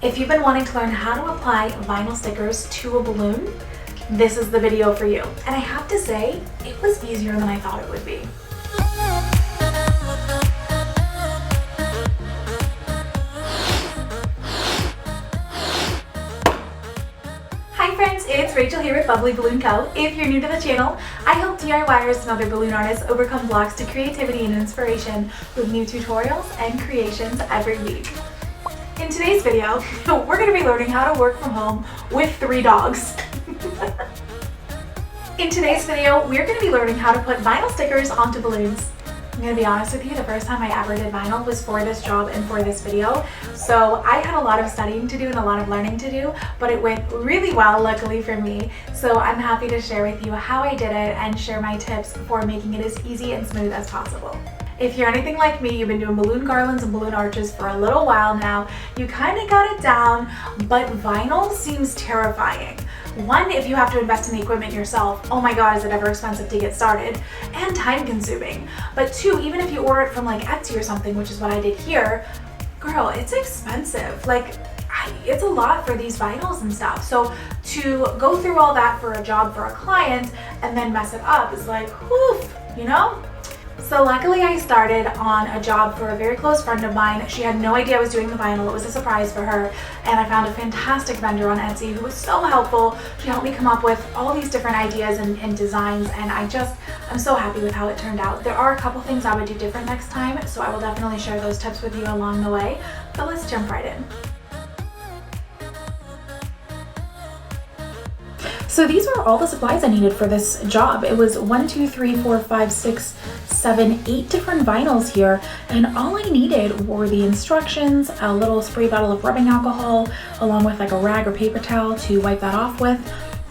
If you've been wanting to learn how to apply vinyl stickers to a balloon, this is the video for you. And I have to say, it was easier than I thought it would be. Hi friends, it's Rachel here with Bubbly Balloon Co. If you're new to the channel, I help DIYers and other balloon artists overcome blocks to creativity and inspiration with new tutorials and creations every week. In today's video, we're going to be learning how to work from home with 3 dogs. In today's video, we're going to be learning how to put vinyl stickers onto balloons. I'm going to be honest with you, the first time I ever did vinyl was for this job and for this video. So I had a lot of studying to do and a lot of learning to do, but it went really well, luckily for me. So I'm happy to share with you how I did it and share my tips for making it as easy and smooth as possible. If you're anything like me, you've been doing balloon garlands and balloon arches for a little while now, you kind of got it down, but vinyl seems terrifying. One, if you have to invest in the equipment yourself, oh my god, is it ever expensive to get started, and time consuming. But 2, even if you order it from like Etsy or something, which is what I did here, girl, it's expensive. Like, it's a lot for these vinyls and stuff. So to go through all that for a job for a client and then mess it up is like, whew, you know? So luckily I started on a job for a very close friend of mine. She had no idea I was doing the vinyl. It was a surprise for her. And I found a fantastic vendor on Etsy who was so helpful. She helped me come up with all these different ideas and designs, and I'm so happy with how it turned out. There are a couple things I would do different next time, so I will definitely share those tips with you along the way. But let's jump right in. So these were all the supplies I needed for this job. It was 1, 2, 3, 4, 5, 6, 7, 8 different vinyls here, and all I needed were the instructions, a little spray bottle of rubbing alcohol, along with like a rag or paper towel to wipe that off with,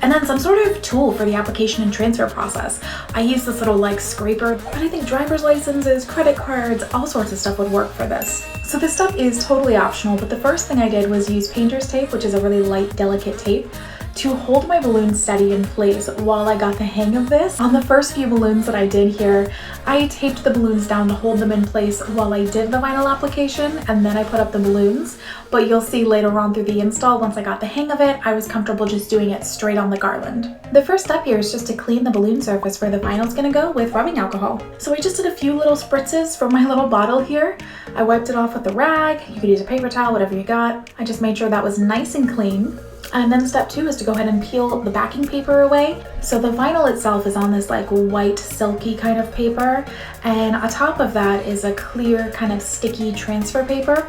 and then some sort of tool for the application and transfer process. I used this little like scraper, but I think driver's licenses, credit cards, all sorts of stuff would work for this. So this stuff is totally optional, but the first thing I did was use painter's tape, which is a really light, delicate tape, to hold my balloon steady in place while I got the hang of this. On the first few balloons that I did here, I taped the balloons down to hold them in place while I did the vinyl application, and then I put up the balloons. But you'll see later on through the install, once I got the hang of it, I was comfortable just doing it straight on the garland. The first step here is just to clean the balloon surface where the vinyl's gonna go with rubbing alcohol. So I just did a few little spritzes from my little bottle here. I wiped it off with a rag. You could use a paper towel, whatever you got. I just made sure that was nice and clean. And then step 2 is to go ahead and peel the backing paper away. So the vinyl itself is on this like white silky kind of paper, and on top of that is a clear kind of sticky transfer paper.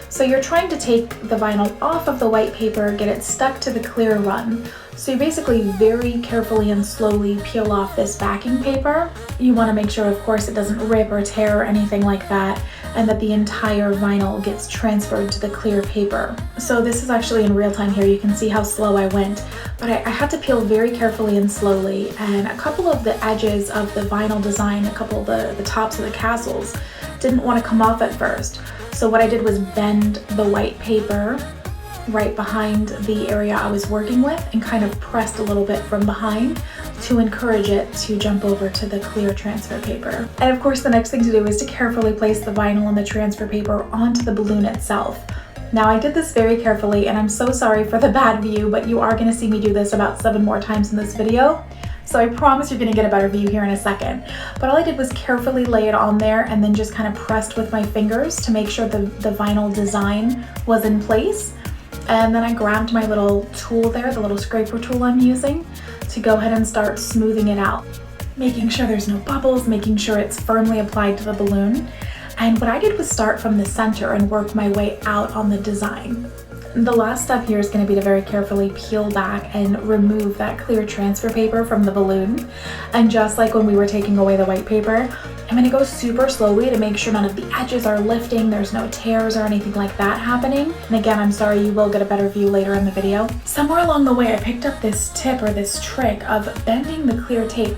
So you're trying to take the vinyl off of the white paper, get it stuck to the clear run. So you basically very carefully and slowly peel off this backing paper. You want to make sure, of course, it doesn't rip or tear or anything like that, and that the entire vinyl gets transferred to the clear paper. So this is actually in real time here. You can see how slow I went, but I had to peel very carefully and slowly, and a couple of the edges of the vinyl design, a couple of the tops of the castles didn't want to come off at first. So what I did was bend the white paper right behind the area I was working with and kind of pressed a little bit from behind to encourage it to jump over to the clear transfer paper. And of course the next thing to do is to carefully place the vinyl and the transfer paper onto the balloon itself. Now I did this very carefully, and I'm so sorry for the bad view, but you are going to see me do this about 7 more times in this video. So I promise you're going to get a better view here in a second. But all I did was carefully lay it on there and then just kind of pressed with my fingers to make sure the vinyl design was in place. And then I grabbed my little tool there, the little scraper tool I'm using, to go ahead and start smoothing it out. Making sure there's no bubbles, making sure it's firmly applied to the balloon. And what I did was start from the center and work my way out on the design. The last step here is going to be to very carefully peel back and remove that clear transfer paper from the balloon. And just like when we were taking away the white paper, I'm going to go super slowly to make sure none of the edges are lifting, there's no tears or anything like that happening. And again, I'm sorry, you will get a better view later in the video. Somewhere along the way, I picked up this tip or this trick of bending the clear tape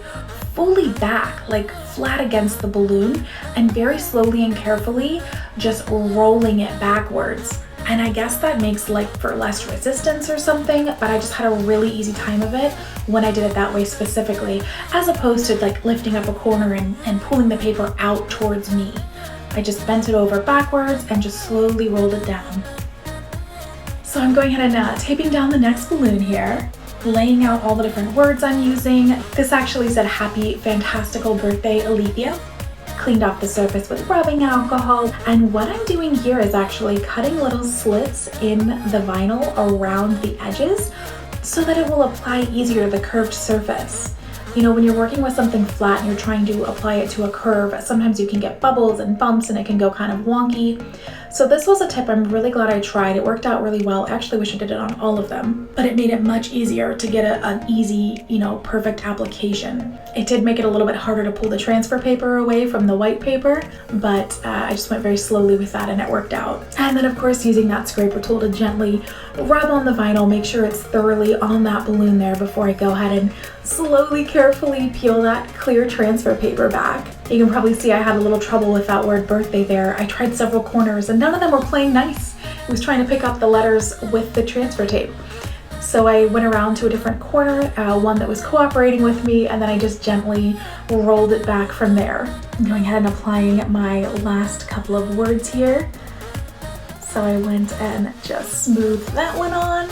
fully back, like flat against the balloon, and very slowly and carefully just rolling it backwards. And I guess that makes like for less resistance or something, but I just had a really easy time of it when I did it that way specifically, as opposed to like lifting up a corner and pulling the paper out towards me. I just bent it over backwards and just slowly rolled it down. So I'm going ahead and taping down the next balloon here, laying out all the different words I'm using. This actually said happy fantastical birthday Olivia. Cleaned off the surface with rubbing alcohol, and what I'm doing here is actually cutting little slits in the vinyl around the edges so that it will apply easier to the curved surface. You know, when you're working with something flat and you're trying to apply it to a curve, sometimes you can get bubbles and bumps and it can go kind of wonky. So this was a tip I'm really glad I tried. It worked out really well. I actually wish I did it on all of them, but it made it much easier to get an easy, you know, perfect application. It did make it a little bit harder to pull the transfer paper away from the white paper, but I just went very slowly with that and it worked out. And then of course using that scraper tool to gently rub on the vinyl, make sure it's thoroughly on that balloon there before I go ahead and slowly, carefully peel that clear transfer paper back. You can probably see I had a little trouble with that word birthday there. I tried several corners and none of them were playing nice. I was trying to pick up the letters with the transfer tape. So I went around to a different corner, one that was cooperating with me, and then I just gently rolled it back from there. I'm going ahead and applying my last couple of words here. So I went and just smoothed that one on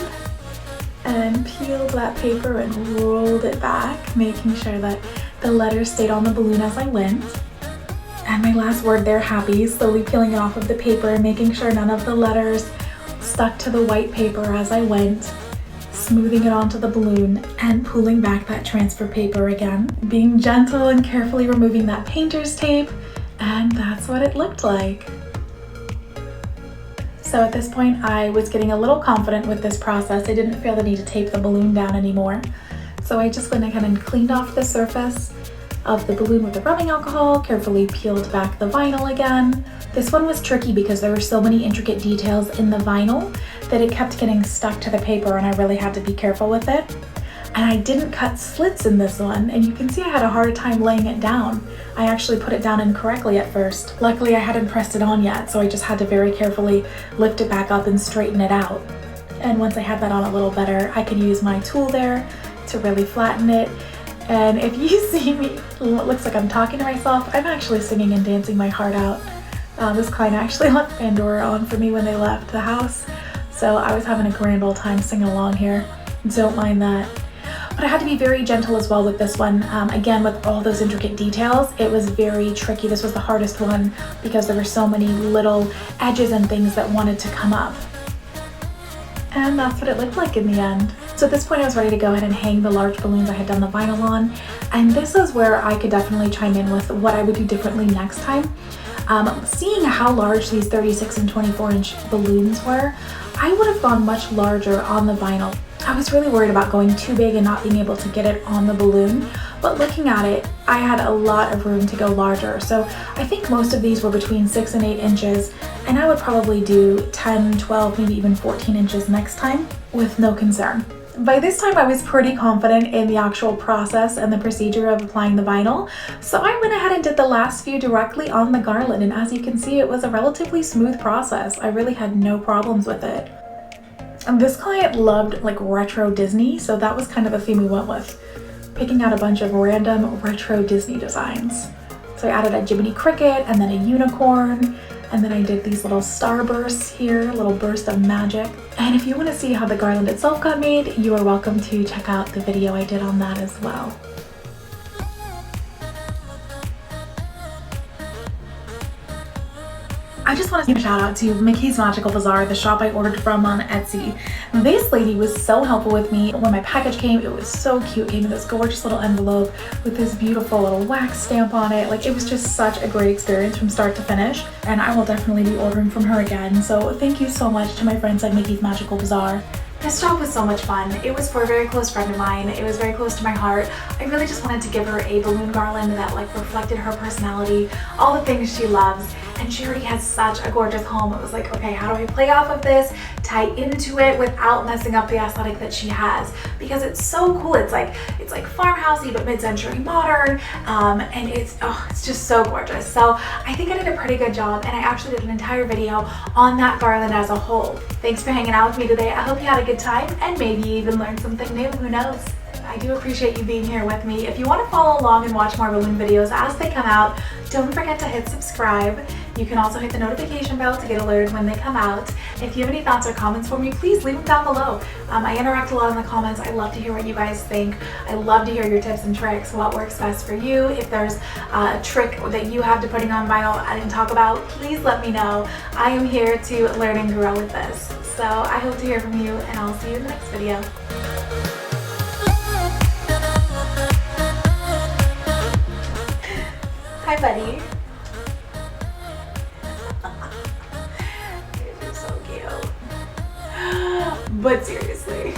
and peeled that paper and rolled it back, making sure that the letters stayed on the balloon as I went. And my last word there, happy, slowly peeling it off of the paper and making sure none of the letters stuck to the white paper as I went, smoothing it onto the balloon and pulling back that transfer paper again, being gentle and carefully removing that painter's tape, and that's what it looked like. So at this point I was getting a little confident with this process. I didn't feel the need to tape the balloon down anymore. So I just went ahead and cleaned off the surface of the balloon with the rubbing alcohol, carefully peeled back the vinyl again. This one was tricky because there were so many intricate details in the vinyl that it kept getting stuck to the paper and I really had to be careful with it. And I didn't cut slits in this one, and you can see I had a hard time laying it down. I actually put it down incorrectly at first. Luckily I hadn't pressed it on yet, so I just had to very carefully lift it back up and straighten it out. And once I had that on a little better, I could use my tool there to really flatten it. And if you see me, it looks like I'm talking to myself, I'm actually singing and dancing my heart out. This client actually left Pandora on for me when they left the house, so I was having a grand old time singing along here. Don't mind that. But I had to be very gentle as well with this one. Again, with all those intricate details, it was very tricky. This was the hardest one because there were so many little edges and things that wanted to come up. And that's what it looked like in the end. So at this point I was ready to go ahead and hang the large balloons I had done the vinyl on. And this is where I could definitely chime in with what I would do differently next time. Seeing how large these 36 and 24-inch balloons were, I would have gone much larger on the vinyl. I was really worried about going too big and not being able to get it on the balloon, but looking at it, I had a lot of room to go larger. So I think most of these were between 6 and 8 inches, and I would probably do 10, 12, maybe even 14 inches next time with no concern. By this time I was pretty confident in the actual process and the procedure of applying the vinyl, so I went ahead and did the last few directly on the garland, and as you can see, it was a relatively smooth process. I really had no problems with it. And this client loved like retro Disney, so that was kind of the theme we went with, picking out a bunch of random retro Disney designs. So I added a Jiminy Cricket and then a unicorn, and then I did these little starbursts here, a little burst of magic. And if you want to see how the garland itself got made, you are welcome to check out the video I did on that as well. I just want to give a shout out to Mickey's Magical Bazaar, the shop I ordered from on Etsy. This lady was so helpful with me. When my package came, it was so cute. It came in this gorgeous little envelope with this beautiful little wax stamp on it. Like, it was just such a great experience from start to finish, and I will definitely be ordering from her again. So thank you so much to my friends at Mickey's Magical Bazaar. This job was so much fun. It was for a very close friend of mine. It was very close to my heart. I really just wanted to give her a balloon garland that like reflected her personality, all the things she loves, and she already has such a gorgeous home. It was like, okay, how do I play off of this, tie into it without messing up the aesthetic that she has? Because it's so cool. It's like farmhousey but mid-century modern, and it's just so gorgeous. So I think I did a pretty good job, and I actually did an entire video on that garland as a whole. Thanks for hanging out with me today. I hope you had a good time and maybe even learned something new. Who knows? I do appreciate you being here with me. If you want to follow along and watch more balloon videos as they come out, Don't forget to hit subscribe. You can also hit the notification bell to get alerted when they come out. If you have any thoughts or comments for me, please leave them down below. I interact a lot in the comments. I love to hear what you guys think. I love to hear your tips and tricks, what works best for you. If there's a trick that you have to putting on vinyl I didn't talk about, please let me know. I am here to learn and grow with this. So I hope to hear from you, and I'll see you in the next video. Hi, buddy. You're so cute. But seriously.